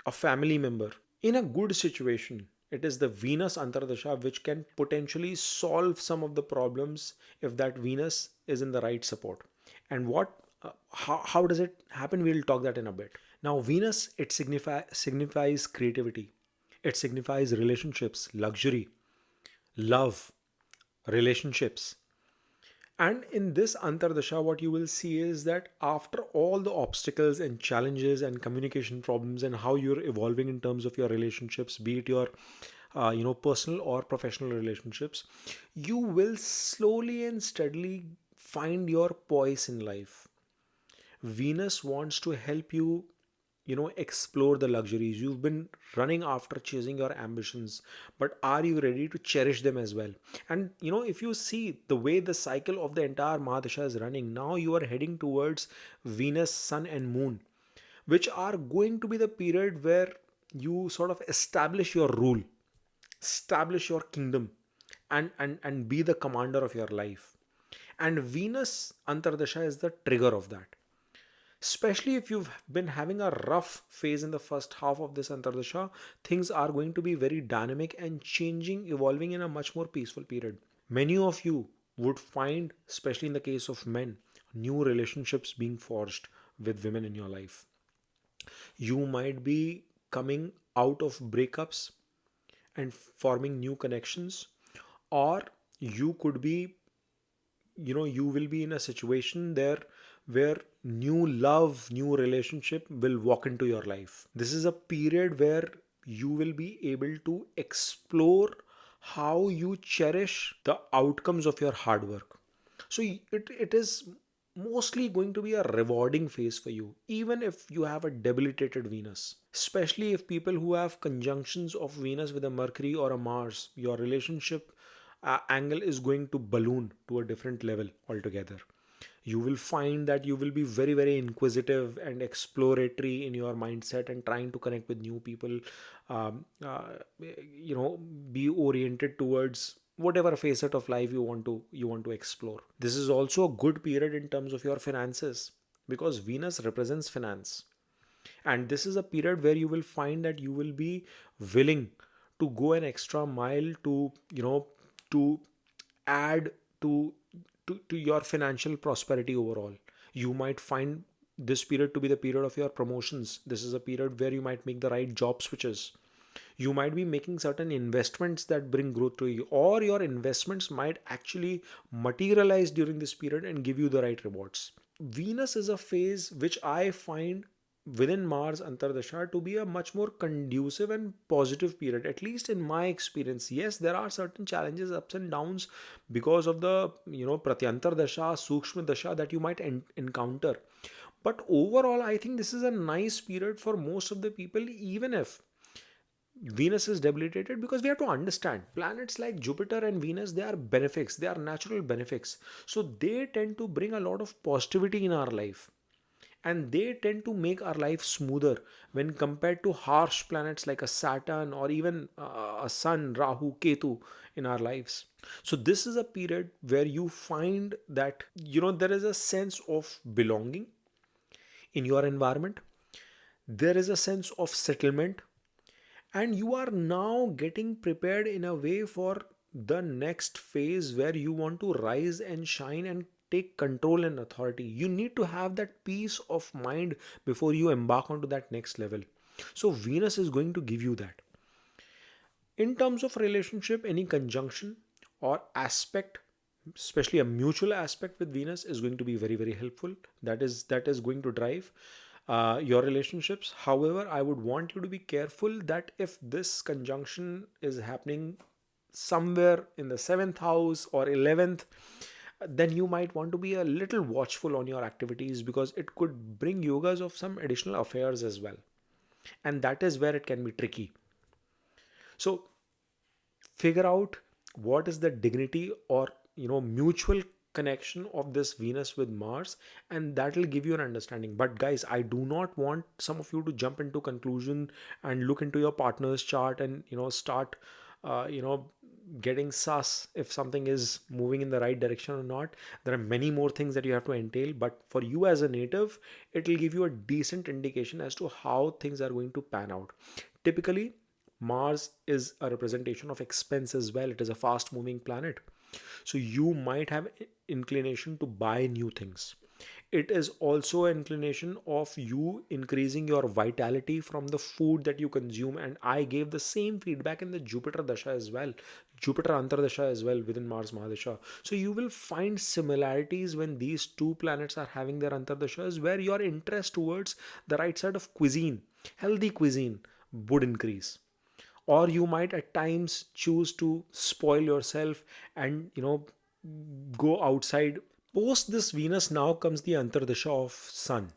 a family member. In a good situation, it is the Venus Antardasha which can potentially solve some of the problems if that Venus is in the right support. And how does it happen? We'll talk that in a bit. Now, Venus, it signifies creativity. It signifies relationships, luxury, love, relationships. And in this Antardasha, what you will see is that after all the obstacles and challenges and communication problems and how you're evolving in terms of your relationships, be it your personal or professional relationships, you will slowly and steadily find your poise in life. Venus wants to help you, explore the luxuries. You've been running after chasing your ambitions, but are you ready to cherish them as well? And if you see the way the cycle of the entire Mahadasha is running, now you are heading towards Venus, Sun, and Moon, which are going to be the period where you sort of establish your rule, establish your kingdom, and be the commander of your life. And Venus Antardasha is the trigger of that. Especially if you've been having a rough phase in the first half of this Antardasha, things are going to be very dynamic and changing, evolving in a much more peaceful period. Many of you would find, especially in the case of men, new relationships being forged with women in your life. You might be coming out of breakups and forming new connections, or you could be, you will be in a situation there where new love, new relationship will walk into your life. This is a period where you will be able to explore how you cherish the outcomes of your hard work. So it is mostly going to be a rewarding phase for you, even if you have a debilitated Venus. Especially if people who have conjunctions of Venus with a Mercury or a Mars, your relationship angle is going to balloon to a different level altogether. You will find that you will be very, very inquisitive and exploratory in your mindset and trying to connect with new people. um, uh, be oriented towards whatever facet of life you want to explore. This is also a good period in terms of your finances, because Venus represents finance, and this is a period where you will find that you will be willing to go an extra mile to to add to to your financial prosperity overall. You might find this period to be the period of your promotions. This is a period where you might make the right job switches. You might be making certain investments that bring growth to you, or your investments might actually materialize during this period and give you the right rewards. Venus is a phase which I find within Mars Antardasha to be a much more conducive and positive period, at least in my experience. Yes, there are certain challenges, ups and downs, because of the Pratyantar Dasha, Sukshma Dasha that you might encounter. But overall, I think this is a nice period for most of the people, even if Venus is debilitated, because we have to understand planets like Jupiter and Venus, they are benefics, they are natural benefics. So they tend to bring a lot of positivity in our life, and they tend to make our life smoother when compared to harsh planets like a Saturn, or even a Sun, Rahu, Ketu in our lives. So this is a period where you find that there is a sense of belonging in your environment. There is a sense of settlement, and you are now getting prepared in a way for the next phase where you want to rise and shine and take control and authority. You need to have that peace of mind before you embark onto that next level. So Venus is going to give you that. In terms of relationship, any conjunction or aspect, especially a mutual aspect with Venus, is going to be very, very helpful. That is going to drive your relationships. However, I would want you to be careful that if this conjunction is happening somewhere in the seventh house or 11th, then you might want to be a little watchful on your activities, because it could bring yogas of some additional affairs as well. And that is where it can be tricky. So figure out what is the dignity or mutual connection of this Venus with Mars, and that will give you an understanding. But guys, I do not want some of you to jump into conclusion and look into your partner's chart and start uh, you know getting sus if something is moving in the right direction or not. There are many more things that you have to entail, but for you as a native, it will give you a decent indication as to how things are going to pan out. Typically, Mars is a representation of expense as well. It is a fast moving planet. So you might have inclination to buy new things. It is also an inclination of you increasing your vitality from the food that you consume. And I gave the same feedback in the Jupiter Dasha as well, Jupiter Antardasha as well within Mars Mahadasha. So you will find similarities when these two planets are having their Antardashas, where your interest towards the right side of cuisine, healthy cuisine, would increase. Or you might at times choose to spoil yourself and go outside. Post this Venus, now comes the Antardasha of Sun.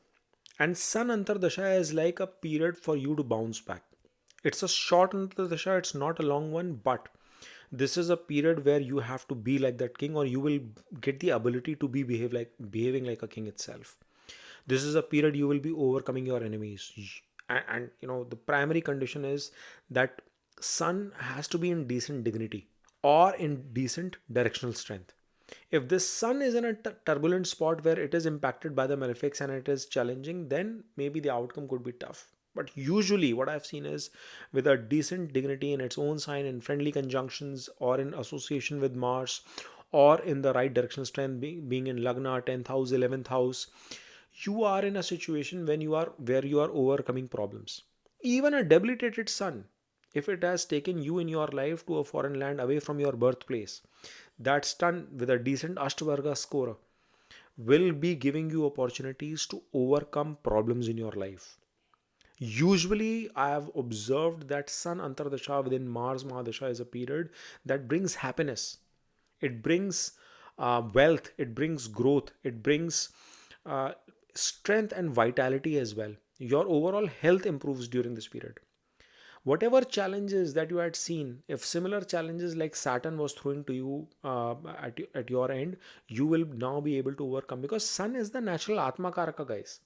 And Sun Antardasha is like a period for you to bounce back. It's a short Antardasha, it's not a long one, but this is a period where you have to be like that king, or you will get the ability to behaving like a king itself. This is a period you will be overcoming your enemies. And the primary condition is that Sun has to be in decent dignity or in decent directional strength. If this Sun is in a turbulent spot where it is impacted by the malefics and it is challenging, then maybe the outcome could be tough. But usually, what I've seen is with a decent dignity in its own sign, in friendly conjunctions, or in association with Mars, or in the right directional strength, being in Lagna, 10th house, 11th house, you are in a situation where you are overcoming problems. Even a debilitated Sun, if it has taken you in your life to a foreign land away from your birthplace, that Sun with a decent Ashtavarga score will be giving you opportunities to overcome problems in your life. Usually, I have observed that Sun Antardasha within Mars Mahadasha is a period that brings happiness. It brings wealth, it brings growth, it brings uh, strength and vitality as well. Your overall health improves during this period. Whatever challenges that you had seen, if similar challenges like Saturn was throwing to you at your end, you will now be able to overcome, because Sun is the natural Atma Karaka, guys.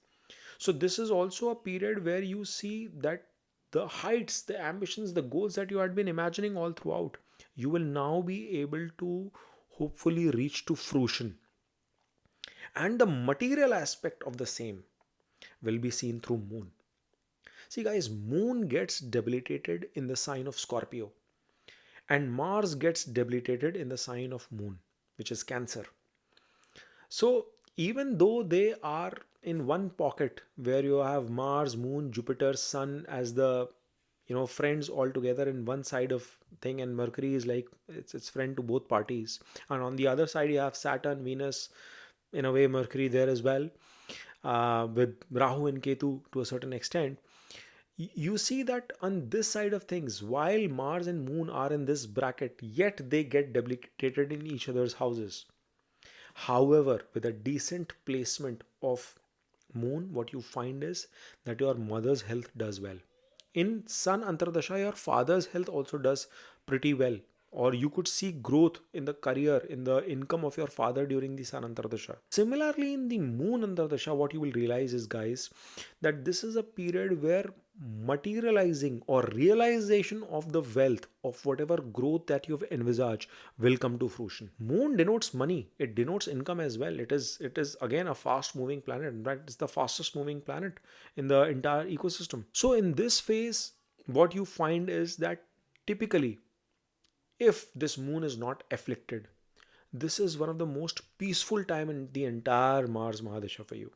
So this is also a period where you see that the heights, the ambitions, the goals that you had been imagining all throughout, you will now be able to hopefully reach to fruition. And the material aspect of the same will be seen through moon. See guys, moon gets debilitated in the sign of Scorpio, and Mars gets debilitated in the sign of moon, which is Cancer. So even though they are in one pocket where you have Mars, Moon, Jupiter, Sun as the friends all together in one side of thing, and Mercury is like it's friend to both parties, and on the other side you have Saturn, Venus, in a way Mercury there as well, with Rahu and Ketu to a certain extent. You see that on this side of things, while Mars and Moon are in this bracket, yet they get debilitated in each other's houses. However, with a decent placement of moon, what you find is that your mother's health does well. In Sun Antardasha, your father's health also does pretty well. Or you could see growth in the career, in the income of your father during the Sun Antardasha. Similarly, in the Moon Antardasha, what you will realize is, guys, that this is a period where materializing or realization of the wealth of whatever growth that you've envisaged will come to fruition. Moon denotes money, it denotes income as well. It is again a fast moving planet. In fact, it's the fastest moving planet in the entire ecosystem. So in this phase, what you find is that typically, if this moon is not afflicted, this is one of the most peaceful time in the entire Mars Mahadasha for you.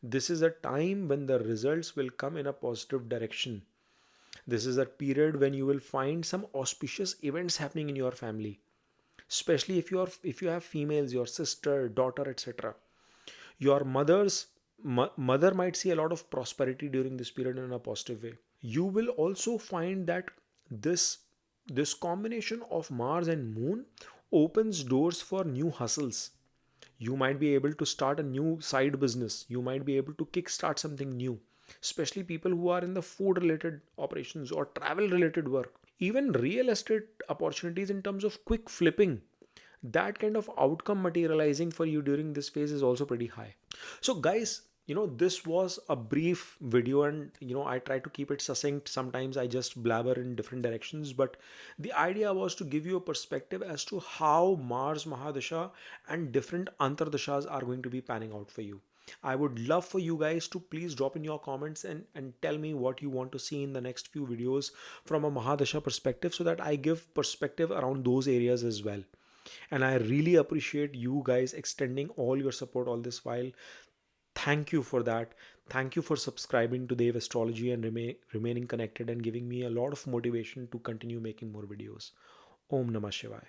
This is a time when the results will come in a positive direction. This is a period when you will find some auspicious events happening in your family, especially if you have females, your sister, daughter, etc. Your mother might see a lot of prosperity during this period in a positive way. You will also find that this combination of Mars and Moon opens doors for new hustles. You might be able to start a new side business. You might be able to kickstart something new, especially people who are in the food related operations or travel related work. Even real estate opportunities in terms of quick flipping, that kind of outcome materializing for you during this phase is also pretty high. So guys, this was a brief video, and I try to keep it succinct. Sometimes I just blabber in different directions, but the idea was to give you a perspective as to how Mars Mahadasha and different Antardashas are going to be panning out for you. I would love for you guys to please drop in your comments and tell me what you want to see in the next few videos from a Mahadasha perspective, so that I give perspective around those areas as well. And I really appreciate you guys extending all your support all this while. Thank you for that. Thank you for subscribing to Dev Astrology and remaining connected and giving me a lot of motivation to continue making more videos. Om Namah Shivaya.